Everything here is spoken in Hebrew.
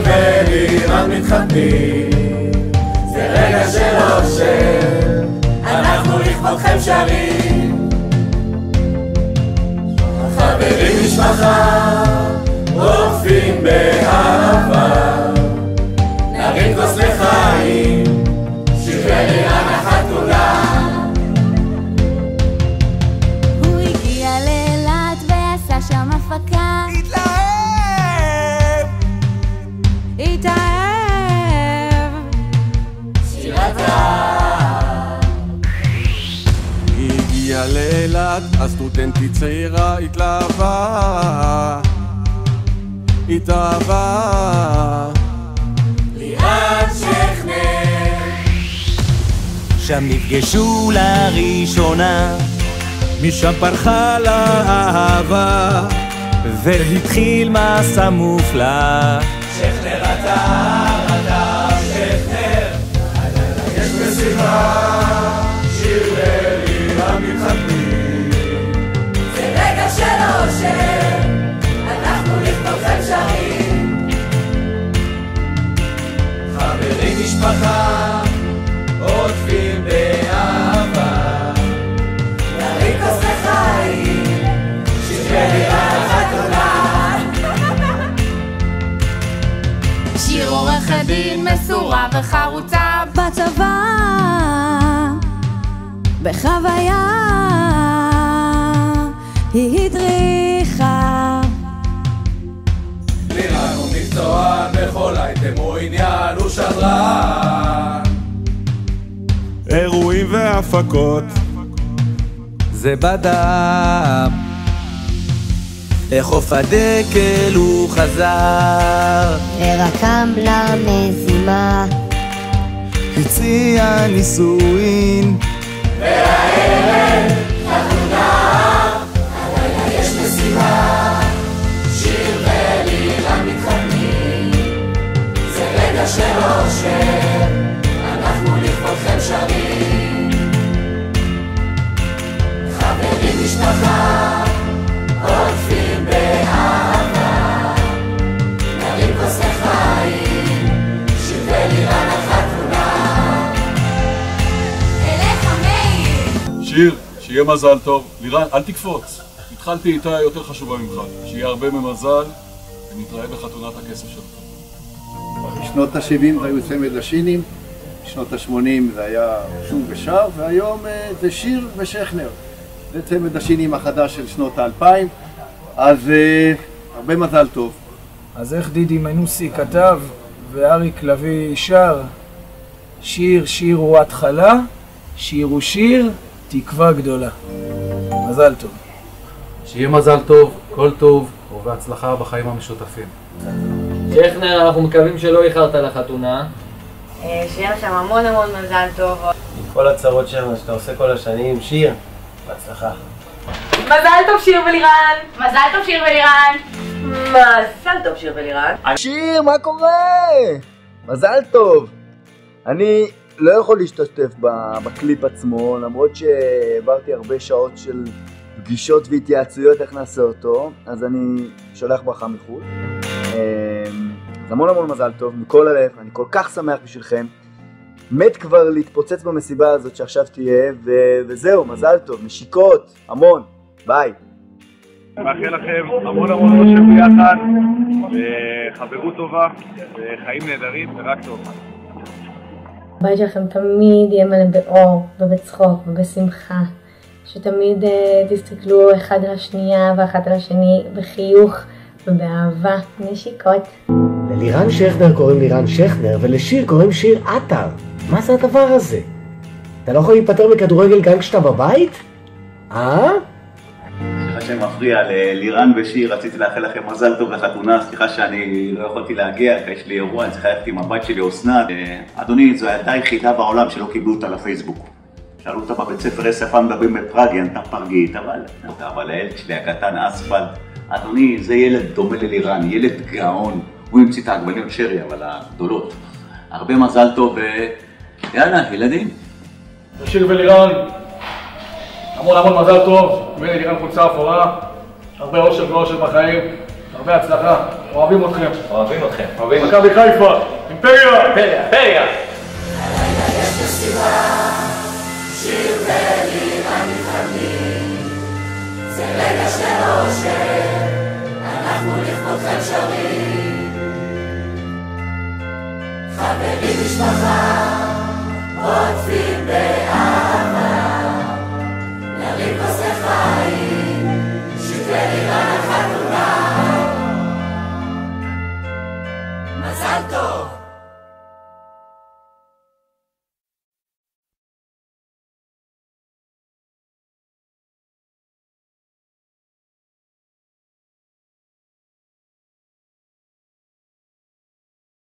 ולירן מתחתנים, זה רגע של אושר, אנחנו לכבודכם שרים. חברים משפחה, רודפים באהבה, נרים כוס לחיים, שיר ולירן החתונה. הוא הגיע לאילת ועשה שם הפקה, התאהב, שירת אהב. הגיעה לאילת, הסטודנטית צעירה התלהבה, לירן שכנר. שם נפגשו לראשונה, משם פרחה לאהבה, והתחיל מסע מופלא. שכנר אתה שכנר, הלילה יש מסיבה, שיר ולירן מתחתנים, זה רגע של אושר, אנחנו לכבודכם שרים. חברים משפחה, עוטפים באהבה, נרים כוס לחיים, שיר ולירן החתונה. שיר עורכת דין מסורה וחרוצה בצבא, בחוויה היא הדריכה. לירן הוא מקצוען בכל אייטם, הוא עניין, הוא שדרן. אירועים והפקות, זה בדם. לחוף הדקל הוא חזר, ורקם למזימה, הציע נישואין, והערב חתונה, הלילה יש מסיבה, שיר ולירן מתחתנים, זה רגע של אושר, אנחנו לכבודכם שרים. חברים משפחה, עוטפים באהבה, נרים כוס לחיים, שיר ולירן החתונה. אליך מאיר. שיר, שיהיה מזל טוב. לירן, אל תקפוץ. התחלתי איתה יותר חשובה ממך. שיהיה הרבה ממזל, ונתראה בחתונת הכסף שלך. בשנות ה-70 היו צמד לשינים, בשנות ה-80 זה היה שום ושר, והיום זה שיר ושכנר. זה צמד השינים החדש של שנות ה-2000, אז הרבה מזל טוב. אז איך דידי מנוסי כתב ואריק לביא שר? שיר הוא התחלה, שיר הוא שיר, תקווה גדולה. מזל טוב. שיהיה מזל טוב, כל טוב ובהצלחה בחיים המשותפים. שכנר, אנחנו מקווים שלא איחרת לחתונה. שיהיה לכם המון מזל טוב. עם כל הצרות שלנו שאתה עושה כל השנים, שיר, בהצלחה. מזל טוב שיר ולירן! מזל טוב שיר ולירן! מזל טוב שיר ולירן! שיר, מה קורה? מזל טוב! אני לא יכול להשתתף בקליפ עצמו, למרות שהעברתי הרבה שעות של פגישות והתייעצויות איך נעשה אותו, אז אני שולח ברכה מחו"ל. אז המון מזל טוב, מכל הלב, אני כל כך שמח בשבילכם. מת כבר להתפוצץ במסיבה הזאת שעכשיו תהיה, וזהו, מזל טוב, נשיקות, המון, ביי. מאחל לכם המון אושר ביחד, וחברות טובה, וחיים נהדרים, ורק טוב. הבית שלכם תמיד יהיה מלא באור, ובצחוק, ובשמחה. שתמיד תסתכלו אחד על השנייה ואחת על השני בחיוך ובאהבה. נשיקות. ללירן שכנר קוראים לירן שכנר, ולשיר קוראים שיר עטר. מה זה הדבר הזה? אתה לא יכול להיפטר מכדורגל גם כשאתה בבית? סליחה שמפריע ללירן ושיר, רציתי לאחל לכם מזל טוב לחתונה, סליחה שאני לא יכולתי להגיע, כי יש לי אירוע, אני צריך ללכת עם הבת שלי אסנת. אדוני, זו הייתה היחידה בעולם שלא קיבלו אותה לפייסבוק. שאלו אותה בבית ספר שפה מדברים בפראגי, ענתה פרגית, אבל הילד שלי הקטן אספלט, אדוני, זה ילד דומה ללירן, ילד גאון, הוא המציא את העגבניות שרי, אבל הגדולות. הרבה מזל טוב, יאללה, ילדים. שיר ולירן, המון מזל טוב, ולירן חולצה אפורה, הרבה אושר ואושר בחיים, הרבה הצלחה. אוהבים אתכם. אוהבים אתכם. מכבי חיפה, אימפריה! אימפריה! יש מסיבה, שיר ולירן נלחמים, זה רגע של אושר, אנחנו לכבודכם שרים. חברים משפחה, עוטפים באהבה, נרים כוס לחיים, שיר ולירן החתונה. מזל טוב!